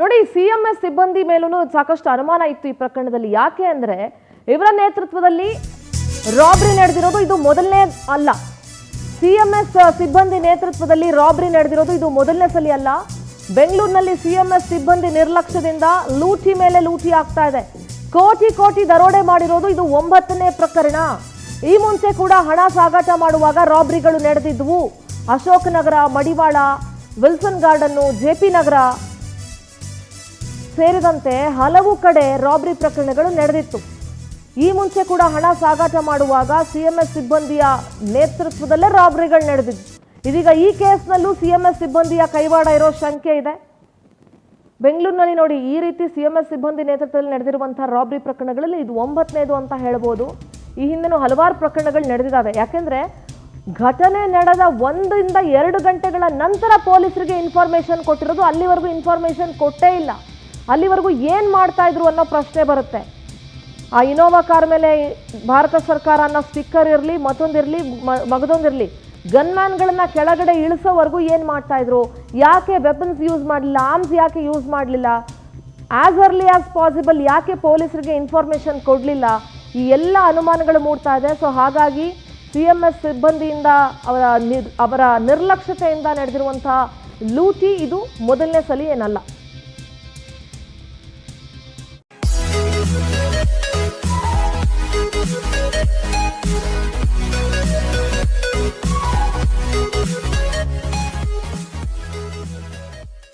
ನೋಡಿ, ಸಿಎಂಎಸ್ ಸಿಬ್ಬಂದಿ ಮೇಲೂ ಸಾಕಷ್ಟು ಅನುಮಾನ ಇತ್ತು ಈ ಪ್ರಕರಣದಲ್ಲಿ. ಯಾಕೆ ಅಂದ್ರೆ ಇವರ ನೇತೃತ್ವದಲ್ಲಿ ರಾಬರಿ ನಡೆದಿರೋದು ಇದು ಮೊದಲನೇ ಅಲ್ಲ. ಸಿಎಂಎಸ್ ಸಿಬ್ಬಂದಿ ನೇತೃತ್ವದಲ್ಲಿ ರಾಬರಿ ನಡೆದಿರೋದು ಇದು ಮೊದಲನೇ ಸಲ ಅಲ್ಲ. ಬೆಂಗಳೂರಿನಲ್ಲಿ ಸಿಎಂಎಸ್ ಸಿಬ್ಬಂದಿ ನಿರ್ಲಕ್ಷ್ಯದಿಂದ ಲೂಟಿ ಮೇಲೆ ಲೂಟಿ ಆಗ್ತಾ ಇದೆ. ಕೋಟಿ ಕೋಟಿ ದರೋಡೆ ಮಾಡಿರೋದು ಇದು 9ನೇ ಪ್ರಕರಣ. ಈ ಮುಂಚೆ ಕೂಡ ಹಣ ಸಾಗಾಟ ಮಾಡುವಾಗ ರಾಬರಿಗಳು ನಡೆದಿದ್ವು. ಅಶೋಕ್ ನಗರ, ಮಡಿವಾಳ, ವಿಲ್ಸನ್ ಗಾರ್ಡನ್, ಜೆಪಿ ನಗರ ಸೇರಿದಂತೆ ಹಲವು ಕಡೆ ರಾಬರಿ ಪ್ರಕರಣಗಳು ನಡೆದಿತ್ತು. ಈ ಮುಂಚೆ ಕೂಡ ಹಣ ಸಾಗಾಟ ಮಾಡುವಾಗ ಸಿಎಂಎಸ್ ಸಿಬ್ಬಂದಿಯ ನೇತೃತ್ವದಲ್ಲೇ ರಾಬರಿಗಳು ನಡೆದಿದ್ದು. ಇದೀಗ ಈ ಕೇಸ್ನಲ್ಲೂ ಸಿಎಂಎಸ್ ಸಿಬ್ಬಂದಿಯ ಕೈವಾಡ ಇರೋ ಶಂಕೆ ಇದೆ. ಬೆಂಗಳೂರಿನಲ್ಲಿ ನೋಡಿ, ಈ ರೀತಿ ಸಿಎಂಎಸ್ ಸಿಬ್ಬಂದಿ ನೇತೃತ್ವದಲ್ಲಿ ನಡೆದಿರುವಂತಹ ರಾಬರಿ ಪ್ರಕರಣಗಳಲ್ಲಿ ಇದು 9ನೇದು ಅಂತ ಹೇಳ್ಬೋದು. ಈ ಹಿಂದೆನೂ ಹಲವಾರು ಪ್ರಕರಣಗಳು ನಡೆದಿದ್ದಾವೆ. ಯಾಕೆಂದ್ರೆ ಘಟನೆ ನಡೆದ 1 ರಿಂದ 2 ಗಂಟೆಗಳ ನಂತರ ಪೊಲೀಸರಿಗೆ ಇನ್ಫಾರ್ಮೇಶನ್ ಕೊಟ್ಟಿರೋದು. ಅಲ್ಲಿವರೆಗೂ ಇನ್ಫಾರ್ಮೇಶನ್ ಕೊಟ್ಟೇ ಇಲ್ಲ. ಅಲ್ಲಿವರೆಗೂ ಏನು ಮಾಡ್ತಾ ಇದ್ರು ಅನ್ನೋ ಪ್ರಶ್ನೆ ಬರುತ್ತೆ. ಆ ಇನೋವಾ ಕಾರ್ ಮೇಲೆ ಭಾರತ ಸರ್ಕಾರ ಅನ್ನೋ ಸ್ಟಿಕ್ಕರ್ ಇರಲಿ, ಮತ್ತೊಂದಿರಲಿ, ಮಗದೊಂದಿರಲಿ, ಗನ್ಮ್ಯಾನ್ಗಳನ್ನ ಕೆಳಗಡೆ ಇಳಿಸೋವರೆಗೂ ಏನು ಮಾಡ್ತಾ ಇದ್ರು, ಯಾಕೆ ವೆಪನ್ಸ್ ಯೂಸ್ ಮಾಡಲಿಲ್ಲ, ಆರ್ಮ್ಸ್ ಯಾಕೆ ಯೂಸ್ ಮಾಡಲಿಲ್ಲ, ಆಸ್ ಅರ್ಲಿ ಆಸ್ ಪಾಸಿಬಲ್ ಯಾಕೆ ಪೊಲೀಸರಿಗೆ ಇನ್ಫಾರ್ಮೇಶನ್ ಕೊಡಲಿಲ್ಲ, ಈ ಎಲ್ಲ ಅನುಮಾನಗಳು ಮೂಡ್ತಾ ಇದೆ. ಸೊ ಹಾಗಾಗಿ ಸಿಎಂಎಸ್ ಸಿಬ್ಬಂದಿಯಿಂದ ಅವರ ನಿರ್ಲಕ್ಷ್ಯತೆಯಿಂದ ನಡೆದಿರುವಂತಹ ಲೂಟಿ ಇದು ಮೊದಲನೇ ಸಲ ಏನಲ್ಲ.